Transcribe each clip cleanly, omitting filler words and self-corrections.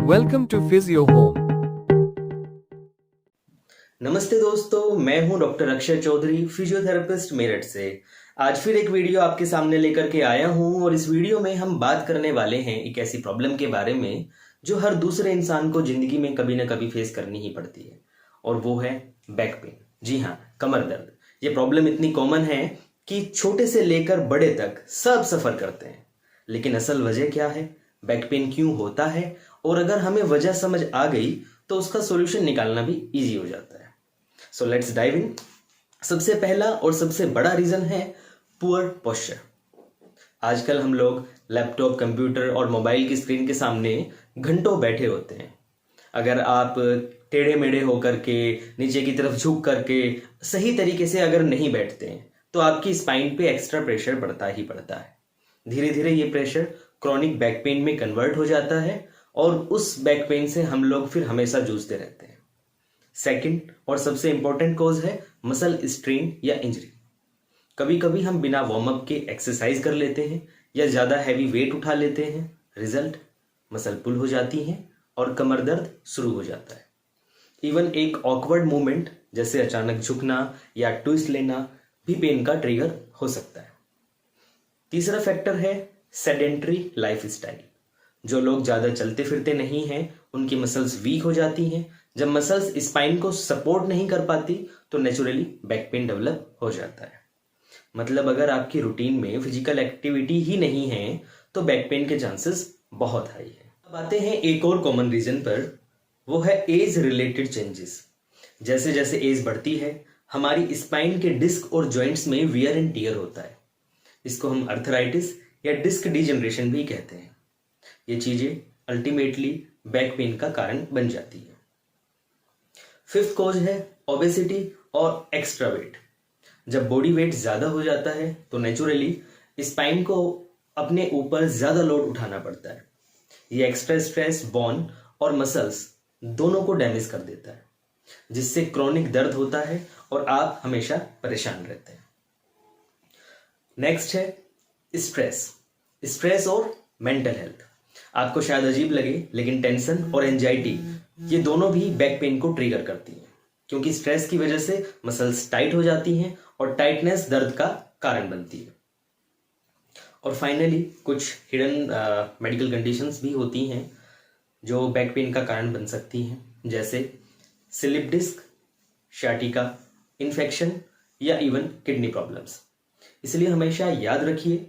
Welcome to Physio Home. नमस्ते दोस्तों, मैं हूं डॉक्टर अक्षय चौधरी, फिजियोथेरेपिस्ट मेरठ से। आज फिर एक वीडियो आपके सामने लेकर के आया हूं और इस वीडियो में हम बात करने वाले हैं एक ऐसी प्रॉब्लम के बारे में जो हर दूसरे इंसान को जिंदगी में कभी ना कभी फेस करनी ही पड़ती है, और वो है बैक पेन। जी हाँ, कमर दर्द। ये प्रॉब्लम इतनी कॉमन है कि छोटे से लेकर बड़े तक सब सफ़र करते हैं। लेकिन असल वजह क्या है, बैक पेन क्यों होता है, और अगर हमें वजह समझ आ गई तो उसका सॉल्यूशन निकालना भी इजी हो जाता है। So let's dive in. सबसे पहला और सबसे बड़ा रीजन है पुअर पोस्चर। आजकल हम लोग लैपटॉप, कंप्यूटर और मोबाइल की स्क्रीन के सामने घंटों बैठे होते हैं। अगर आप टेढ़े मेढ़े होकर के, नीचे की तरफ झुक करके सही तरीके से अगर नहीं बैठते हैं तो आपकी स्पाइन पे एक्स्ट्रा प्रेशर पड़ता ही पड़ता है। धीरे धीरे ये प्रेशर क्रॉनिक बैक पेन में कन्वर्ट हो जाता है और उस बैक पेन से हम लोग फिर हमेशा जूझते रहते हैं। सेकंड और सबसे इंपॉर्टेंट कॉज है मसल स्ट्रेन या इंजरी। कभी कभी हम बिना वार्म अप के एक्सरसाइज कर लेते हैं या ज़्यादा हैवी वेट उठा लेते हैं। रिजल्ट, मसल पुल हो जाती हैं और कमर दर्द शुरू हो जाता है। इवन एक ऑकवर्ड मूवमेंट जैसे अचानक झुकना या ट्विस्ट लेना भी पेन का ट्रिगर हो सकता है। तीसरा फैक्टर है सेडेंट्री लाइफ स्टाइल। जो लोग ज़्यादा चलते फिरते नहीं हैं उनकी मसल्स वीक हो जाती हैं। जब मसल्स स्पाइन को सपोर्ट नहीं कर पाती तो नेचुरली बैक पेन डेवलप हो जाता है। मतलब अगर आपकी रूटीन में फिजिकल एक्टिविटी ही नहीं है तो बैक पेन के चांसेस बहुत हाई है। अब आते हैं एक और कॉमन रीजन पर, वो है एज रिलेटेड चेंजेस। जैसे जैसे एज बढ़ती है हमारी स्पाइन के डिस्क और जॉइंट्स में वियर एंड टियर होता है। इसको हम अर्थराइटिस या डिस्क डिजनरेशन भी कहते हैं। ये चीजें अल्टीमेटली बैक पेन का कारण बन जाती है। फिफ्थ कॉज है ओबेसिटी और एक्स्ट्रा वेट। जब बॉडी वेट ज्यादा हो जाता है तो नेचुरली स्पाइन को अपने ऊपर ज्यादा लोड उठाना पड़ता है। ये एक्स्ट्रा स्ट्रेस बोन और मसल्स दोनों को डैमेज कर देता है, जिससे क्रॉनिक दर्द होता है और आप हमेशा परेशान रहते हैं। नेक्स्ट है स्ट्रेस। स्ट्रेस और मेंटल हेल्थ। आपको शायद अजीब लगे लेकिन टेंशन और एंजाइटी ये दोनों भी बैक पेन को ट्रिगर करती हैं, क्योंकि स्ट्रेस की वजह से मसल्स टाइट हो जाती हैं और टाइटनेस दर्द का कारण बनती है। और फाइनली कुछ हिडन मेडिकल कंडीशंस भी होती हैं जो बैक पेन का कारण बन सकती हैं, जैसे स्लिप डिस्क, शाटिका इन्फेक्शन या इवन किडनी प्रॉब्लम्स। इसलिए हमेशा याद रखिए,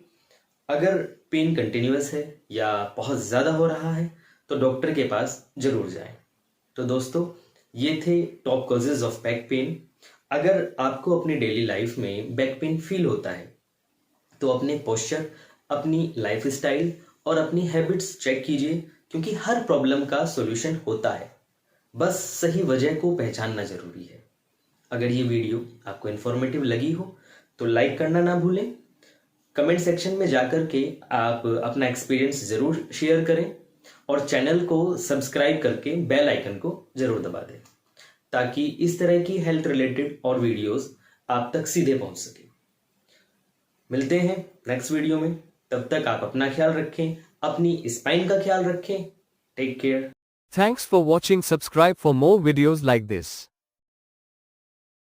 अगर पेन कंटिन्यूअस है या बहुत ज़्यादा हो रहा है तो डॉक्टर के पास जरूर जाएं। तो दोस्तों, ये थे top causes of back pain. अगर आपको अपनी डेली लाइफ में बैक पेन फील होता है तो अपने पोस्चर, अपनी लाइफ स्टाइल और अपनी हैबिट्स चेक कीजिए, क्योंकि हर प्रॉब्लम का सॉल्यूशन होता है, बस सही वजह को पहचानना जरूरी है। अगर ये वीडियो आपको इन्फॉर्मेटिव लगी हो तो लाइक करना ना भूलें। कमेंट सेक्शन में जाकर के आप अपना एक्सपीरियंस ज़रूर शेयर करें और चैनल को सब्सक्राइब करके बेल आइकन को ज़रूर दबा दें, ताकि इस तरह की हेल्थ रिलेटेड और वीडियोस आप तक सीधे पहुंच सके। मिलते हैं नेक्स्ट वीडियो में। तब तक आप अपना ख्याल रखें, अपनी स्पाइन का ख्याल रखें। Take care. Thanks for watching. Subscribe for more videos like this.